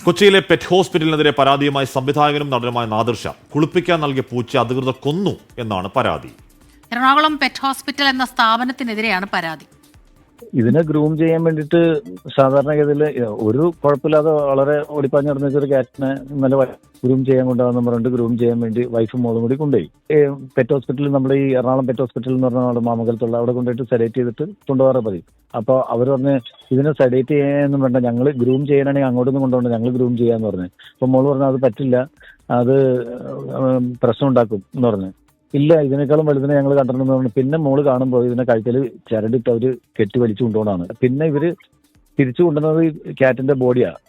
കൊച്ചിയിലെ പെറ്റ് ഹോസ്പിറ്റലിനെതിരെ പരാതിയുമായി സംവിധായകനും നടനുമായ നാദിർ ഷാ കുളിപ്പിക്കാൻ നൽകിയ പൂച്ച അധികൃതർ കൊന്നു എന്നാണ് പരാതി. എറണാകുളം പെറ്റ് ഹോസ്പിറ്റൽ എന്ന സ്ഥാപനത്തിനെതിരെയാണ് പരാതി. ഇതിനെ ഗ്രൂം ചെയ്യാൻ വേണ്ടിയിട്ട് സാധാരണഗതിയിൽ ഒരു കുഴപ്പമില്ലാതെ വളരെ ഓടിപ്പാഞ്ഞ് നടന്ന ഒരു ക്യാറ്റിനെ ഇന്നലെ ഗ്രൂം ചെയ്യാൻ കൊണ്ടുപോകാൻ പറഞ്ഞിട്ട് ഗ്രൂം ചെയ്യാൻ വേണ്ടി വൈഫും മോളും കൂടി കൊണ്ടുപോയി. പെറ്റ് ഹോസ്പിറ്റലിൽ നമ്മുടെ ഈ എറണാകുളം പെറ്റ് ഹോസ്പിറ്റൽ എന്ന് പറഞ്ഞാൽ നമ്മുടെ മാമംഗലത്തുള്ള അവിടെ കൊണ്ടുപോയിട്ട് സെഡേറ്റ് ചെയ്തിട്ട് കൊണ്ടുപോകാറ് പതിവ്. അപ്പോൾ അവർ പറഞ്ഞ് ഇതിനെ സെഡേറ്റ് ചെയ്യാനൊന്നും വേണ്ട, ഞങ്ങൾ ഗ്രൂം ചെയ്യാനാണെങ്കിൽ അങ്ങോട്ടൊന്നും കൊണ്ടുപോകണ്ട, ഞങ്ങൾ ഗ്രൂം ചെയ്യാന്ന് പറഞ്ഞു. അപ്പോൾ മോള് പറഞ്ഞു അത് പറ്റില്ല, അത് പ്രശ്നം ഉണ്ടാക്കും എന്ന് പറഞ്ഞു. ഇല്ല, ഇതിനേക്കാളും വലുതിനെ ഞങ്ങൾ കണ്ടിട്ടുണ്ടെന്ന് പറഞ്ഞു. പിന്നെ മോള് കാണുമ്പോൾ ഇതിനെ കഴുത്തിൽ ചരടിട്ട് അവര് കെട്ടി വലിച്ചു കൊണ്ടുപോകണമാണ്. പിന്നെ ഇവര് തിരിച്ചു കൊണ്ടുവന്നത് ക്യാറ്റിന്റെ ബോഡിയാണ്.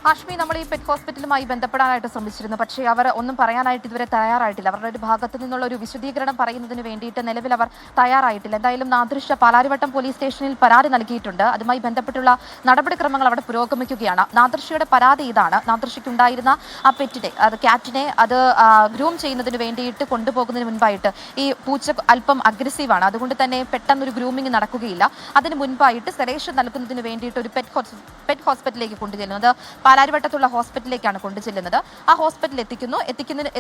ഹാഷ്മി, നമ്മൾ ഈ പെറ്റ് ഹോസ്പിറ്റലുമായി ബന്ധപ്പെടാനായിട്ട് ശ്രമിച്ചിരുന്നു, പക്ഷേ അവർ ഒന്നും പറയാനായിട്ട് ഇതുവരെ തയ്യാറായിട്ടില്ല. അവരുടെ ഒരു ഭാഗത്തു നിന്നുള്ള ഒരു വിശദീകരണം പറയുന്നതിന് വേണ്ടിയിട്ട് നിലവിൽ അവർ തയ്യാറായിട്ടില്ല. എന്തായാലും നാദിർ ഷാ പാലാരിവട്ടം പോലീസ് സ്റ്റേഷനിൽ പരാതി നൽകിയിട്ടുണ്ട്. അതുമായി ബന്ധപ്പെട്ടുള്ള നടപടിക്രമങ്ങൾ അവിടെ പുരോഗമിക്കുകയാണ്. നാദിർ ഷായുടെ പരാതി ഇതാണ്: നാദിർ ഷയ്ക്ക് ഉണ്ടായിരുന്ന ആ പെറ്റിനെ, അത് ക്യാറ്റിനെ, അത് ഗ്രൂം ചെയ്യുന്നതിന് വേണ്ടിയിട്ട് കൊണ്ടുപോകുന്നതിന് മുൻപായിട്ട് ഈ പൂച്ച അല്പം അഗ്രസീവാണ്, അതുകൊണ്ട് തന്നെ പെട്ടെന്നൊരു ഗ്രൂമിങ് നടക്കുകയില്ല. അതിന് മുൻപായിട്ട് സെഡേഷൻ നൽകുന്നതിന് വേണ്ടിയിട്ട് ഒരു പെറ്റ് ഹോസ്പിറ്റലിലേക്ക് കൊണ്ടുചെല്ലുന്നത് പാലാരിവട്ടത്തുള്ള ഹോസ്പിറ്റലിലേക്കാണ് കൊണ്ടുചെല്ലുന്നത്. ആ ഹോസ്പിറ്റലിൽ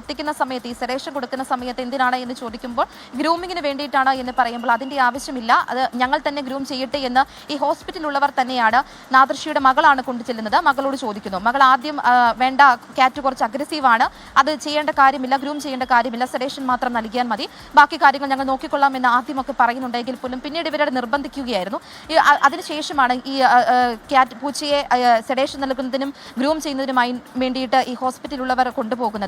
എത്തിക്കുന്ന സമയത്ത് ഈ സെഡേഷൻ കൊടുക്കുന്ന സമയത്ത് എന്തിനാണ് എന്ന് ചോദിക്കുമ്പോൾ ഗ്രൂമിങ്ങിന് വേണ്ടിയിട്ടാണ് എന്ന് പറയുമ്പോൾ അതിന്റെ ആവശ്യമില്ല, അത് ഞങ്ങൾ തന്നെ ഗ്രൂം ചെയ്യട്ടെ എന്ന് ഈ ഹോസ്പിറ്റലിലുള്ളവർ തന്നെയാണ്. നാദിർ ഷായുടെ മകളാണ് കൊണ്ടുചെല്ലുന്നത്. മകളോട് ചോദിക്കുന്നു. മകൾ ആദ്യം വേണ്ട, ക്യാറ്റ് കുറച്ച് അഗ്രസീവാണ്, അത് ചെയ്യേണ്ട കാര്യമില്ല, ഗ്രൂം ചെയ്യേണ്ട കാര്യമില്ല, സെഡേഷൻ മാത്രം നൽകിയാൽ മതി, ബാക്കി കാര്യങ്ങൾ ഞങ്ങൾ നോക്കിക്കൊള്ളാം എന്ന് ആദ്യമൊക്കെ പറയുന്നുണ്ടെങ്കിൽ പോലും പിന്നീട് ഇവരെ നിർബന്ധിക്കുകയായിരുന്നു. അതിനുശേഷമാണ് ഈ ക്യാറ്റ് പൂച്ചയെ സെഡേഷൻ നൽകുന്നതിനും ഗ്രൂം ചെയ്യുന്നതിനുമായി വേണ്ടിയിട്ട് ഈ ഹോസ്പിറ്റലിലുള്ളവർ കൊണ്ടുപോകുന്നത്.